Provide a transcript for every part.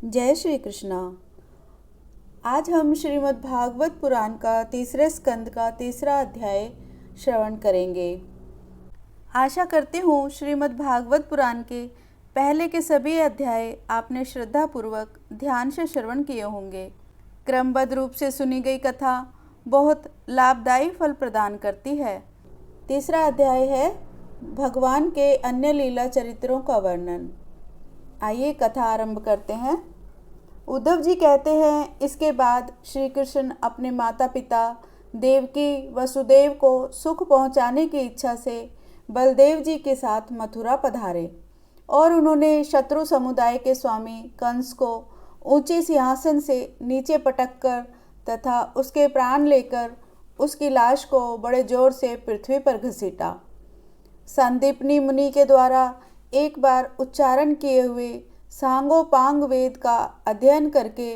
जय श्री कृष्णा। आज हम श्रीमद् भागवत पुराण का तीसरे स्कंद का तीसरा अध्याय श्रवण करेंगे। आशा करती हूँ श्रीमद् भागवत पुराण के पहले के सभी अध्याय आपने श्रद्धापूर्वक ध्यान से श्रवण किए होंगे। क्रमबद्ध रूप से सुनी गई कथा बहुत लाभदायी फल प्रदान करती है। तीसरा अध्याय है भगवान के अन्य लीला चरित्रों का वर्णन। आइए कथा आरंभ करते हैं। उद्धव जी कहते हैं, इसके बाद श्री कृष्ण अपने माता पिता देवकी वसुदेव को सुख पहुंचाने की इच्छा से बलदेव जी के साथ मथुरा पधारे और उन्होंने शत्रु समुदाय के स्वामी कंस को ऊंचे सिंहासन से नीचे पटककर तथा उसके प्राण लेकर उसकी लाश को बड़े जोर से पृथ्वी पर घसीटा। संदीपनी मुनि के द्वारा एक बार उच्चारण किए हुए सांगोपांग वेद का अध्ययन करके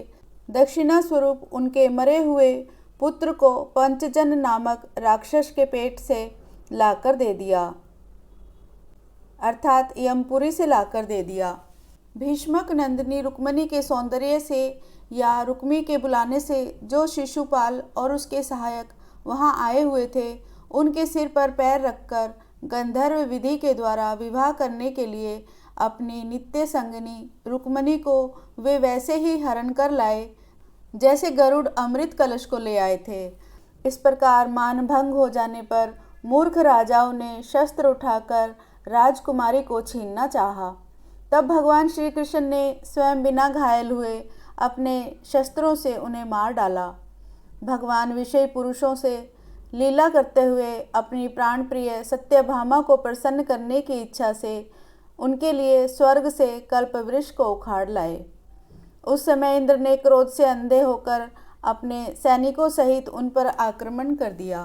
दक्षिणा स्वरूप उनके मरे हुए पुत्र को पंचजन नामक राक्षस के पेट से लाकर दे दिया, अर्थात यमपुरी से लाकर दे दिया। भीष्मक नंदिनी रुक्मिणी के सौंदर्य से या रुक्मी के बुलाने से जो शिशुपाल और उसके सहायक वहां आए हुए थे, उनके सिर पर पैर रखकर गंधर्व विधि के द्वारा विवाह करने के लिए अपनी नित्य संगिनी रुक्मिणी को वे वैसे ही हरण कर लाए जैसे गरुड़ अमृत कलश को ले आए थे। इस प्रकार मान भंग हो जाने पर मूर्ख राजाओं ने शस्त्र उठाकर राजकुमारी को छीनना चाहा। तब भगवान श्री कृष्ण ने स्वयं बिना घायल हुए अपने शस्त्रों से उन्हें मार डाला। भगवान विषयी पुरुषों से लीला करते हुए अपनी प्राण प्रिय सत्यभामा को प्रसन्न करने की इच्छा से उनके लिए स्वर्ग से कल्पवृक्ष को उखाड़ लाए। उस समय इंद्र ने क्रोध से अंधे होकर अपने सैनिकों सहित उन पर आक्रमण कर दिया।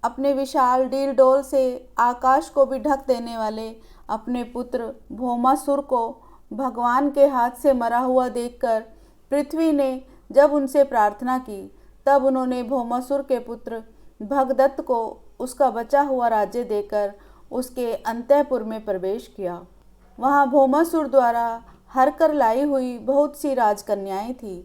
अपने विशाल डील डोल से आकाश को भी ढक देने वाले अपने पुत्र भौमासुर को भगवान के हाथ से मरा हुआ देखकर पृथ्वी ने जब उनसे प्रार्थना की, तब उन्होंने भौमासुर के पुत्र भगदत्त को उसका बचा हुआ राज्य देकर उसके अंतःपुर में प्रवेश किया। वहाँ भौमासुर द्वारा हर कर लाई हुई बहुत सी राजकन्याएं थीं।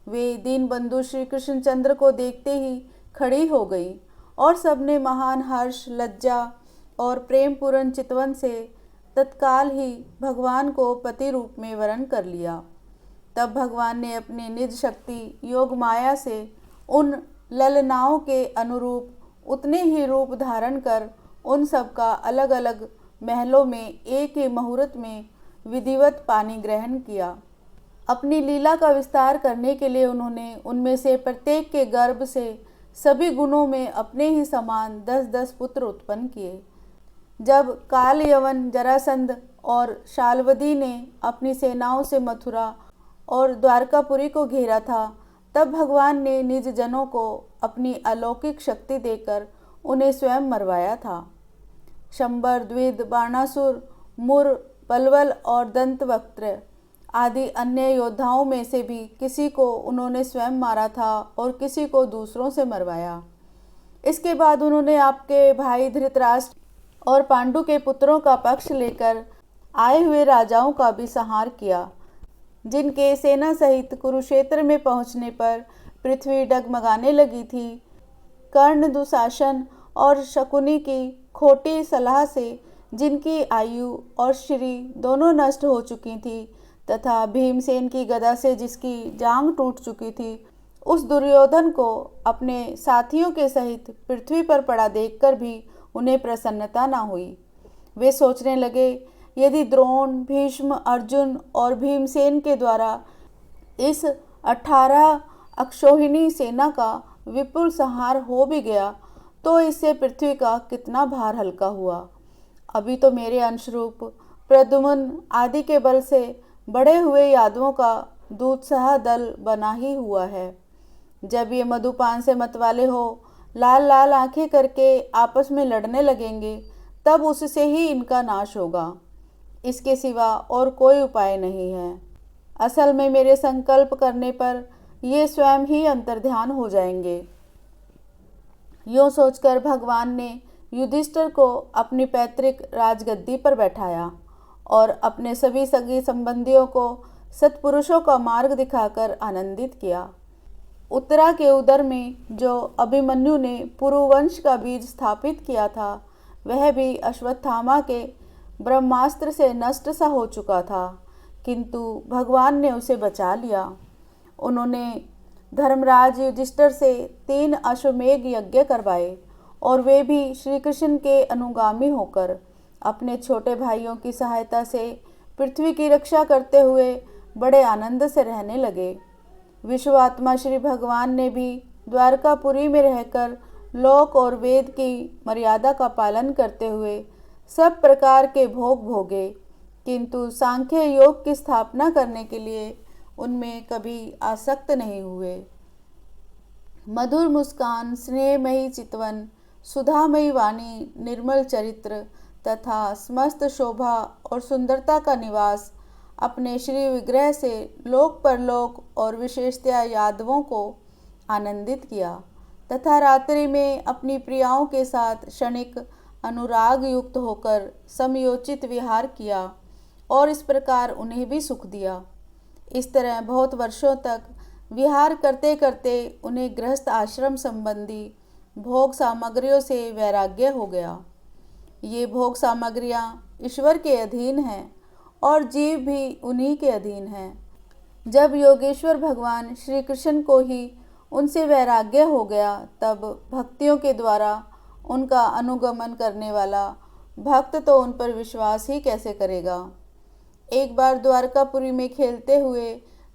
वे दीनबंधु श्री कृष्णचंद्र को देखते ही खड़ी हो गई और सबने महान हर्ष, लज्जा और प्रेम पूर्ण चितवन से तत्काल ही भगवान को पति रूप में वरण कर लिया। तब भगवान ने अपनी निज शक्ति योग माया से उन ललनाओं के अनुरूप उतने ही रूप धारण कर उन सब का अलग अलग महलों में एक ही मुहूर्त में विधिवत पानी ग्रहण किया। अपनी लीला का विस्तार करने के लिए उन्होंने उनमें से प्रत्येक के गर्भ से सभी गुणों में अपने ही समान 10-10 पुत्र उत्पन्न किए। जब काल यवन जरासंध और शाल्वदी ने अपनी सेनाओं से मथुरा और द्वारकापुरी को घेरा था, तब भगवान ने निज जनों को अपनी अलौकिक शक्ति देकर उन्हें स्वयं मरवाया था। शंबर, द्विद, बाणासुर, मुर, पलवल और दंतवक्त्र आदि अन्य योद्धाओं में से भी किसी को उन्होंने स्वयं मारा था और किसी को दूसरों से मरवाया। इसके बाद उन्होंने आपके भाई धृतराष्ट्र और पांडु के पुत्रों का पक्ष लेकर आए हुए राजाओं का भी संहार किया, जिनके सेना सहित कुरुक्षेत्र में पहुंचने पर पृथ्वी डगमगाने लगी थी। कर्ण, दुशासन और शकुनी की खोटी सलाह से जिनकी आयु और श्री दोनों नष्ट हो चुकी थी तथा भीमसेन की गदा से जिसकी जांग टूट चुकी थी, उस दुर्योधन को अपने साथियों के सहित पृथ्वी पर पड़ा देखकर भी उन्हें प्रसन्नता न हुई। वे सोचने लगे, यदि द्रोण, भीष्म, अर्जुन और भीमसेन के द्वारा इस 18 अक्षौहिणी सेना का विपुल संहार हो भी गया तो इससे पृथ्वी का कितना भार हल्का हुआ। अभी तो मेरे अंशरूप प्रद्युम्न आदि के बल से बढ़े हुए यादवों का दूधसाह दल बना ही हुआ है। जब ये मधुपान से मतवाले हो लाल लाल आंखें करके आपस में लड़ने लगेंगे, तब उससे ही इनका नाश होगा। इसके सिवा और कोई उपाय नहीं है। असल में मेरे संकल्प करने पर ये स्वयं ही अंतर्ध्यान हो जाएंगे। यूँ सोचकर भगवान ने युधिष्ठिर को अपनी पैतृक राजगद्दी पर बैठाया और अपने सभी सगी संबंधियों को सत्पुरुषों का मार्ग दिखाकर आनंदित किया। उत्तरा के उदर में जो अभिमन्यु ने पुरुवंश का बीज स्थापित किया था, वह भी अश्वत्थामा के ब्रह्मास्त्र से नष्ट सा हो चुका था, किंतु भगवान ने उसे बचा लिया। उन्होंने धर्मराज युधिष्ठिर से 3 अश्वमेघ यज्ञ करवाए और वे भी श्री कृष्ण के अनुगामी होकर अपने छोटे भाइयों की सहायता से पृथ्वी की रक्षा करते हुए बड़े आनंद से रहने लगे। विश्वात्मा श्री भगवान ने भी द्वारकापुरी में रहकर लोक और वेद की मर्यादा का पालन करते हुए सब प्रकार के भोग भोगे, किंतु सांख्य योग की स्थापना करने के लिए उनमें कभी आसक्त नहीं हुए। मधुर मुस्कान, स्नेहमयी चितवन, सुधामयी वाणी, निर्मल चरित्र तथा समस्त शोभा और सुंदरता का निवास अपने श्री विग्रह से लोक परलोक और विशेषतया यादवों को आनंदित किया तथा रात्रि में अपनी प्रियाओं के साथ क्षणिक अनुराग युक्त होकर समयोचित विहार किया और इस प्रकार उन्हें भी सुख दिया। इस तरह बहुत वर्षों तक विहार करते करते उन्हें गृहस्थ आश्रम संबंधी भोग सामग्रियों से वैराग्य हो गया। ये भोग सामग्रियाँ ईश्वर के अधीन हैं और जीव भी उन्हीं के अधीन हैं। जब योगेश्वर भगवान श्री कृष्ण को ही उनसे वैराग्य हो गया, तब भक्तियों के द्वारा उनका अनुगमन करने वाला भक्त तो उन पर विश्वास ही कैसे करेगा। एक बार द्वारकापुरी में खेलते हुए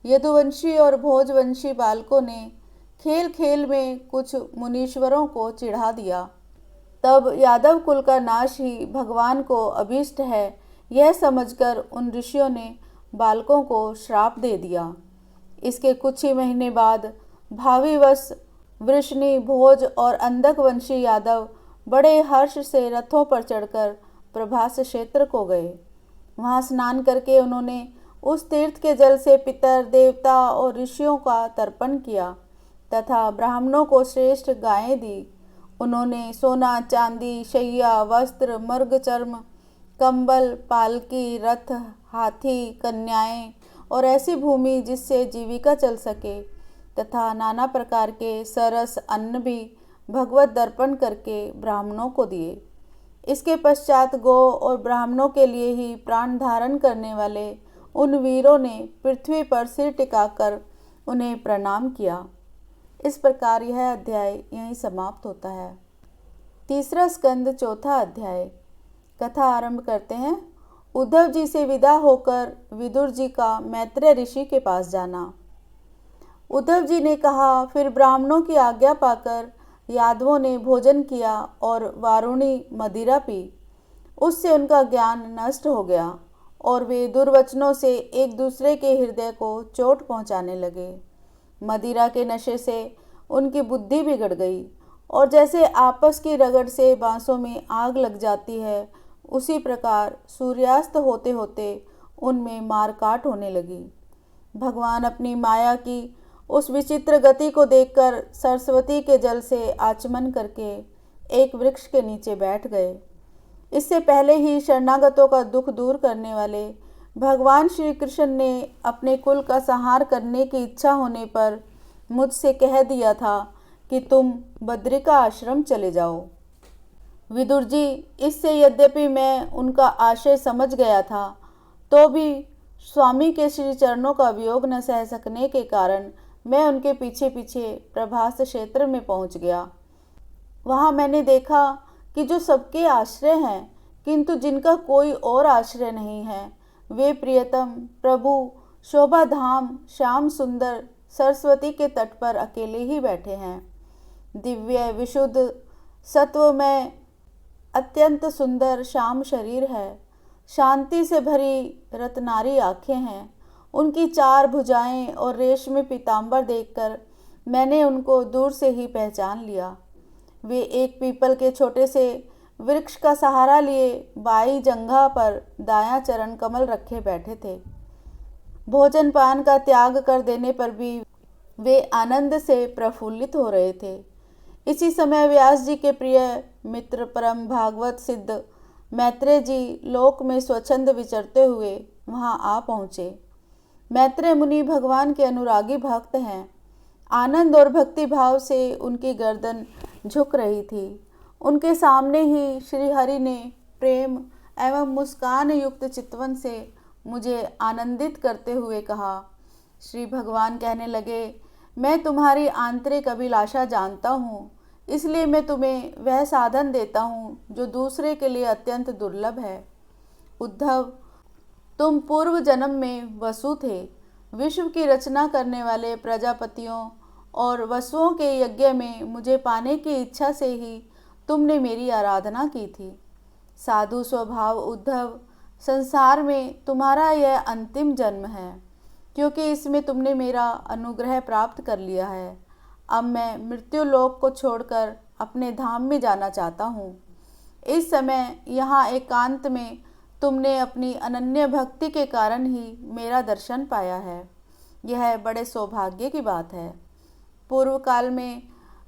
यदुवंशी और भोजवंशी बालकों ने खेल खेल में कुछ मुनीश्वरों को चिढ़ा दिया। तब यादव कुल का नाश ही भगवान को अभीष्ट है, यह समझकर उन ऋषियों ने बालकों को श्राप दे दिया। इसके कुछ ही महीने बाद भाविवश वृष्णि, भोज और अंधक वंशी यादव बड़े हर्ष से रथों पर चढ़कर प्रभास क्षेत्र को गए। वहां स्नान करके उन्होंने उस तीर्थ के जल से पितर, देवता और ऋषियों का तर्पण किया तथा ब्राह्मणों को श्रेष्ठ गायें दी। उन्होंने सोना, चांदी, शैया, वस्त्र, मृग चर्म, कंबल, पालकी, रथ, हाथी, कन्याएं और ऐसी भूमि जिससे जीविका चल सके तथा नाना प्रकार के सरस अन्न भी भगवत दर्पण करके ब्राह्मणों को दिए। इसके पश्चात गौ और ब्राह्मणों के लिए ही प्राण धारण करने वाले उन वीरों ने पृथ्वी पर सिर टिकाकर उन्हें प्रणाम किया। इस प्रकार यह अध्याय यहीं समाप्त होता है। तीसरा स्कंद, चौथा अध्याय। कथा आरंभ करते हैं। उद्धव जी से विदा होकर विदुर जी का मैत्रेय ऋषि के पास जाना। उद्धव जी ने कहा, फिर ब्राह्मणों की आज्ञा पाकर यादवों ने भोजन किया और वारुणी मदिरा पी। उससे उनका ज्ञान नष्ट हो गया और वे दुर्वचनों से एक दूसरे के हृदय को चोट पहुंचाने लगे। मदिरा के नशे से उनकी बुद्धि बिगड़ गई और जैसे आपस की रगड़ से बांसों में आग लग जाती है, उसी प्रकार सूर्यास्त होते होते उनमें मारकाट होने लगी। भगवान अपनी माया की उस विचित्र गति को देखकर सरस्वती के जल से आचमन करके एक वृक्ष के नीचे बैठ गए। इससे पहले ही शरणागतों का दुख दूर करने वाले भगवान श्री कृष्ण ने अपने कुल का संहार करने की इच्छा होने पर मुझसे कह दिया था कि तुम बद्रिका आश्रम चले जाओ। विदुर जी, इससे यद्यपि मैं उनका आशय समझ गया था, तो भी स्वामी के श्री चरणों का वियोग न सह सकने के कारण मैं उनके पीछे पीछे प्रभास क्षेत्र में पहुंच गया। वहां मैंने देखा कि जो सबके आश्रय हैं, किंतु जिनका कोई और आश्रय नहीं है, वे प्रियतम प्रभु शोभा धाम श्याम सुंदर सरस्वती के तट पर अकेले ही बैठे हैं। दिव्य विशुद्ध सत्वमय अत्यंत सुंदर श्याम शरीर है। शांति से भरी रत्नारी आँखें हैं। उनकी 4 भुजाएं और रेशमी पीताम्बर देखकर मैंने उनको दूर से ही पहचान लिया। वे एक पीपल के छोटे से वृक्ष का सहारा लिए बाई जंघा पर दायां चरण कमल रखे बैठे थे। भोजन पान का त्याग कर देने पर भी वे आनंद से प्रफुल्लित हो रहे थे। इसी समय व्यास जी के प्रिय मित्र परम भागवत सिद्ध मैत्रेय जी लोक में स्वच्छंद विचरते हुए वहां आ पहुँचे। मैत्रेय मुनि भगवान के अनुरागी भक्त हैं। आनंद और भक्ति भाव से उनकी गर्दन झुक रही थी। उनके सामने ही श्री हरि ने प्रेम एवं मुस्कान युक्त चितवन से मुझे आनंदित करते हुए कहा। श्री भगवान कहने लगे, मैं तुम्हारी आंतरिक अभिलाषा जानता हूँ, इसलिए मैं तुम्हें वह साधन देता हूँ जो दूसरे के लिए अत्यंत दुर्लभ है। उद्धव, तुम पूर्व जन्म में वसु थे। विश्व की रचना करने वाले प्रजापतियों और वसुओं के यज्ञ में मुझे पाने की इच्छा से ही तुमने मेरी आराधना की थी। साधु स्वभाव उद्धव, संसार में तुम्हारा यह अंतिम जन्म है, क्योंकि इसमें तुमने मेरा अनुग्रह प्राप्त कर लिया है। अब मैं मृत्यु लोक को छोड़कर अपने धाम में जाना चाहता हूँ। इस समय यहाँ एकांत में तुमने अपनी अनन्य भक्ति के कारण ही मेरा दर्शन पाया है। यह बड़े सौभाग्य की बात है। पूर्व काल में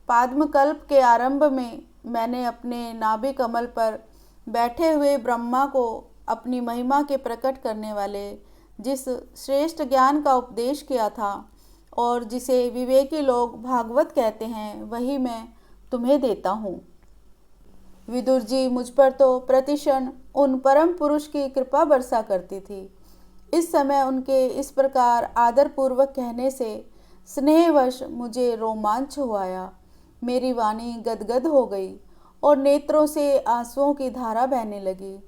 पाद्मकल्प के आरंभ में मैंने अपने नाभि कमल पर बैठे हुए ब्रह्मा को अपनी महिमा के प्रकट करने वाले जिस श्रेष्ठ ज्ञान का उपदेश किया था और जिसे विवेकी लोग भागवत कहते हैं, वही मैं तुम्हें देता हूँ। विदुर जी मुझ पर तो प्रतिक्षण उन परम पुरुष की कृपा बरसा करती थी। इस समय उनके इस प्रकार आदरपूर्वक कहने से स्नेहवश मुझे रोमांच हो आया। मेरी वाणी गदगद हो गई और नेत्रों से आंसुओं की धारा बहने लगी।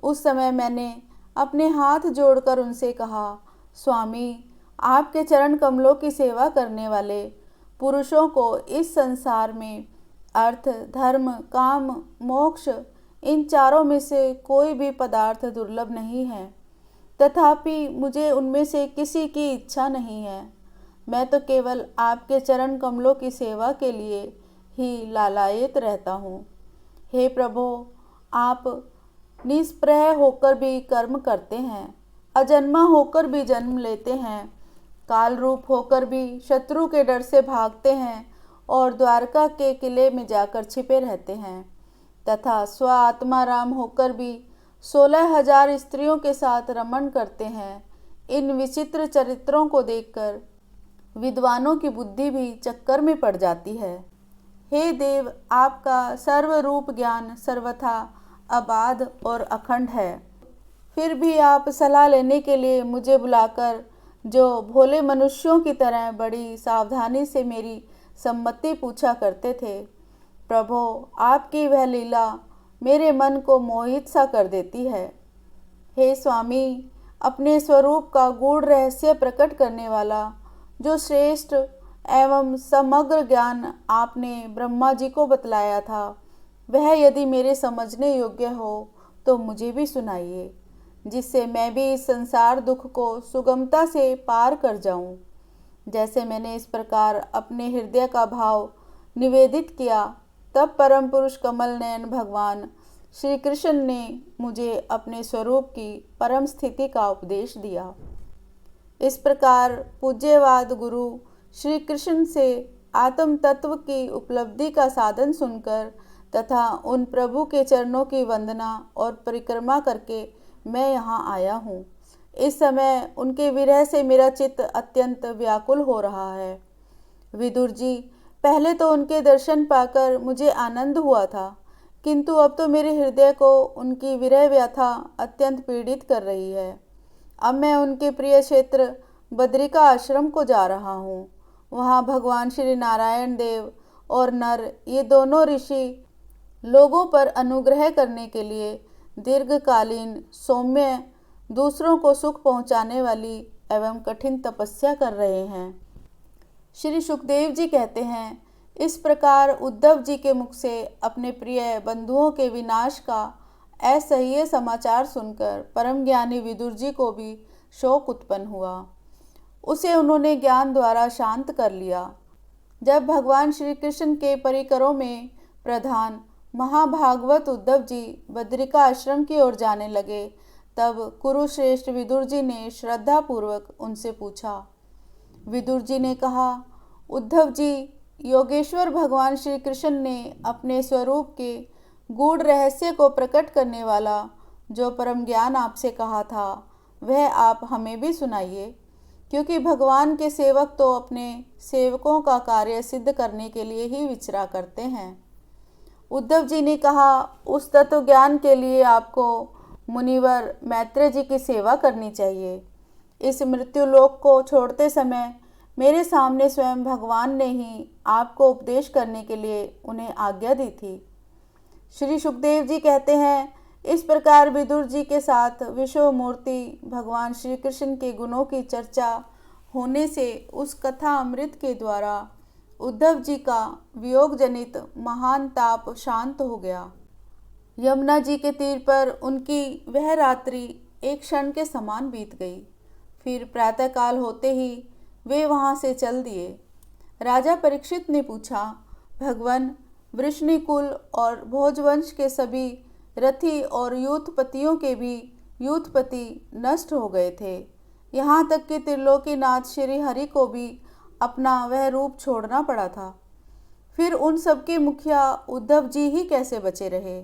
उस समय मैंने अपने हाथ जोड़कर उनसे कहा, स्वामी, आपके चरण कमलों की सेवा करने वाले पुरुषों को इस संसार में अर्थ, धर्म, काम, मोक्ष, इन चारों में से कोई भी पदार्थ दुर्लभ नहीं है। तथापि मुझे उनमें से किसी की इच्छा नहीं है। मैं तो केवल आपके चरण कमलों की सेवा के लिए ही लालायित रहता हूँ। हे प्रभो, आप निष्प्रह होकर भी कर्म करते हैं, अजन्मा होकर भी जन्म लेते हैं, काल रूप होकर भी शत्रु के डर से भागते हैं और द्वारका के किले में जाकर छिपे रहते हैं, तथा स्व आत्माराम होकर भी 16,000 स्त्रियों के साथ रमण करते हैं। इन विचित्र चरित्रों को देखकर विद्वानों की बुद्धि भी चक्कर में पड़ जाती है। हे देव, आपका सर्वरूप ज्ञान सर्वथा अबाध और अखंड है। फिर भी आप सलाह लेने के लिए मुझे बुलाकर जो भोले मनुष्यों की तरह बड़ी सावधानी से मेरी सम्मति पूछा करते थे, प्रभो, आपकी वह लीला मेरे मन को मोहित सा कर देती है। हे स्वामी, अपने स्वरूप का गूढ़ रहस्य प्रकट करने वाला जो श्रेष्ठ एवं समग्र ज्ञान आपने ब्रह्मा जी को बतलाया था, वह यदि मेरे समझने योग्य हो तो मुझे भी सुनाइए, जिससे मैं भी इस संसार दुख को सुगमता से पार कर जाऊं। जैसे मैंने इस प्रकार अपने हृदय का भाव निवेदित किया, तब परम पुरुष कमल नयन भगवान श्री कृष्ण ने मुझे अपने स्वरूप की परम स्थिति का उपदेश दिया। इस प्रकार पूज्यवाद गुरु श्री कृष्ण से आत्म तत्व की उपलब्धि का साधन सुनकर तथा उन प्रभु के चरणों की वंदना और परिक्रमा करके मैं यहाँ आया हूँ। इस समय उनके विरह से मेरा चित्त अत्यंत व्याकुल हो रहा है। विदुर जी, पहले तो उनके दर्शन पाकर मुझे आनंद हुआ था, किंतु अब तो मेरे हृदय को उनकी विरह व्यथा अत्यंत पीड़ित कर रही है। अब मैं उनके प्रिय क्षेत्र बद्रिका आश्रम को जा रहा हूँ। वहाँ भगवान श्री नारायण देव और नर, ये दोनों ऋषि लोगों पर अनुग्रह करने के लिए दीर्घकालीन, सौम्य, दूसरों को सुख पहुँचाने वाली एवं कठिन तपस्या कर रहे हैं। श्री सुखदेव जी कहते हैं, इस प्रकार उद्धव जी के मुख से अपने प्रिय बंधुओं के विनाश का असह्य समाचार सुनकर परम ज्ञानी विदुर जी को भी शोक उत्पन्न हुआ। उसे उन्होंने ज्ञान द्वारा शांत कर लिया। जब भगवान श्री कृष्ण के परिकरों में प्रधान महाभागवत उद्धव जी बद्रिका आश्रम की ओर जाने लगे, तब कुरुश्रेष्ठ विदुर जी ने श्रद्धापूर्वक उनसे पूछा। विदुर जी ने कहा, उद्धव जी, योगेश्वर भगवान श्री कृष्ण ने अपने स्वरूप के गूढ़ रहस्य को प्रकट करने वाला जो परम ज्ञान आपसे कहा था, वह आप हमें भी सुनाइए। क्योंकि भगवान के सेवक तो अपने सेवकों का कार्य सिद्ध करने के लिए ही विचरा करते हैं। उद्धव जी ने कहा, उस तत्व ज्ञान के लिए आपको मुनिवर मैत्रेय जी की सेवा करनी चाहिए। इस मृत्यु लोक को छोड़ते समय मेरे सामने स्वयं भगवान ने ही आपको उपदेश करने के लिए उन्हें आज्ञा दी थी। श्री सुखदेव जी कहते हैं, इस प्रकार विदुर जी के साथ विश्व मूर्ति भगवान श्री कृष्ण के गुणों की चर्चा होने से उस कथा अमृत के द्वारा उद्धव जी का वियोग जनित महान ताप शांत हो गया। यमुना जी के तीर पर उनकी वह रात्रि एक क्षण के समान बीत गई। फिर प्रातःकाल होते ही वे वहां से चल दिए। राजा परीक्षित ने पूछा, भगवन, वृष्णिकुल और भोजवंश के सभी रथी और यूथपतियों के भी यूथपति नष्ट हो गए थे। यहाँ तक कि त्रिलोकीनाथ श्री हरि को भी अपना वह रूप छोड़ना पड़ा था। फिर उन सबके मुखिया उद्धव जी ही कैसे बचे रहे?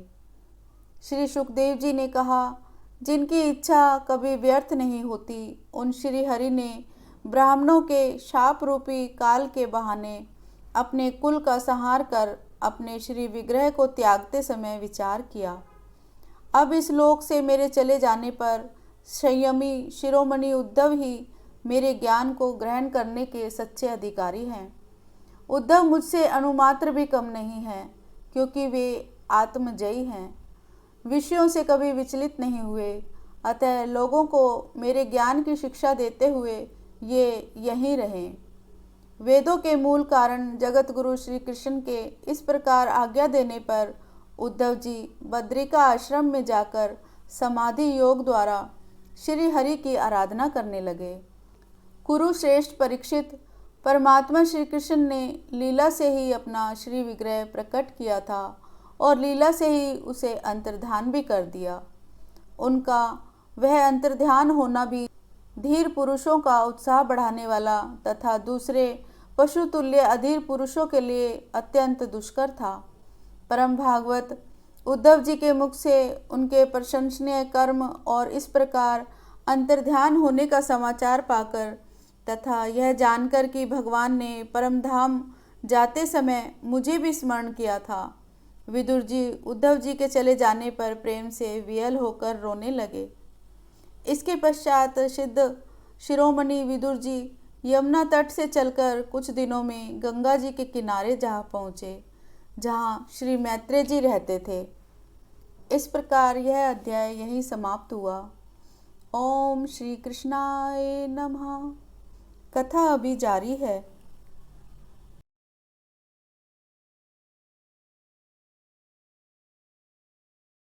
श्री सुखदेव जी ने कहा, जिनकी इच्छा कभी व्यर्थ नहीं होती, उन श्री हरि ने ब्राह्मणों के शाप रूपी काल के बहाने अपने कुल का संहार कर अपने श्री विग्रह को त्यागते समय विचार किया। अब इस लोक से मेरे चले जाने पर संयमी शिरोमणि उद्धव ही मेरे ज्ञान को ग्रहण करने के सच्चे अधिकारी हैं। उद्धव मुझसे अणुमात्र भी कम नहीं हैं, क्योंकि वे आत्मजयी हैं, विषयों से कभी विचलित नहीं हुए। अतः लोगों को मेरे ज्ञान की शिक्षा देते हुए ये यहीं रहें। वेदों के मूल कारण जगत गुरु श्री कृष्ण के इस प्रकार आज्ञा देने पर उद्धव जी बद्रिका आश्रम में जाकर समाधि योग द्वारा श्री हरि की आराधना करने लगे। कुरुश्रेष्ठ परीक्षित, परमात्मा श्री कृष्ण ने लीला से ही अपना श्री विग्रह प्रकट किया था और लीला से ही उसे अंतर्ध्यान भी कर दिया। उनका वह अंतर्ध्यान होना भी धीर पुरुषों का उत्साह बढ़ाने वाला तथा दूसरे पशु तुल्य अधीर पुरुषों के लिए अत्यंत दुष्कर था। परम भागवत उद्धव जी के मुख से उनके प्रशंसनीय कर्म और इस प्रकार अंतर्ध्यान होने का समाचार पाकर तथा यह जानकर कि भगवान ने परम धाम जाते समय मुझे भी स्मरण किया था, विदुर जी उद्धव जी के चले जाने पर प्रेम से विह्वल होकर रोने लगे। इसके पश्चात सिद्ध शिरोमणि विदुर जी यमुना तट से चलकर कुछ दिनों में गंगा जी के किनारे जा पहुँचे, जहाँ श्री मैत्रेय जी रहते थे। इस प्रकार यह अध्याय यहीं समाप्त हुआ। ओम श्री कृष्णाय नमः। कथा अभी जारी है।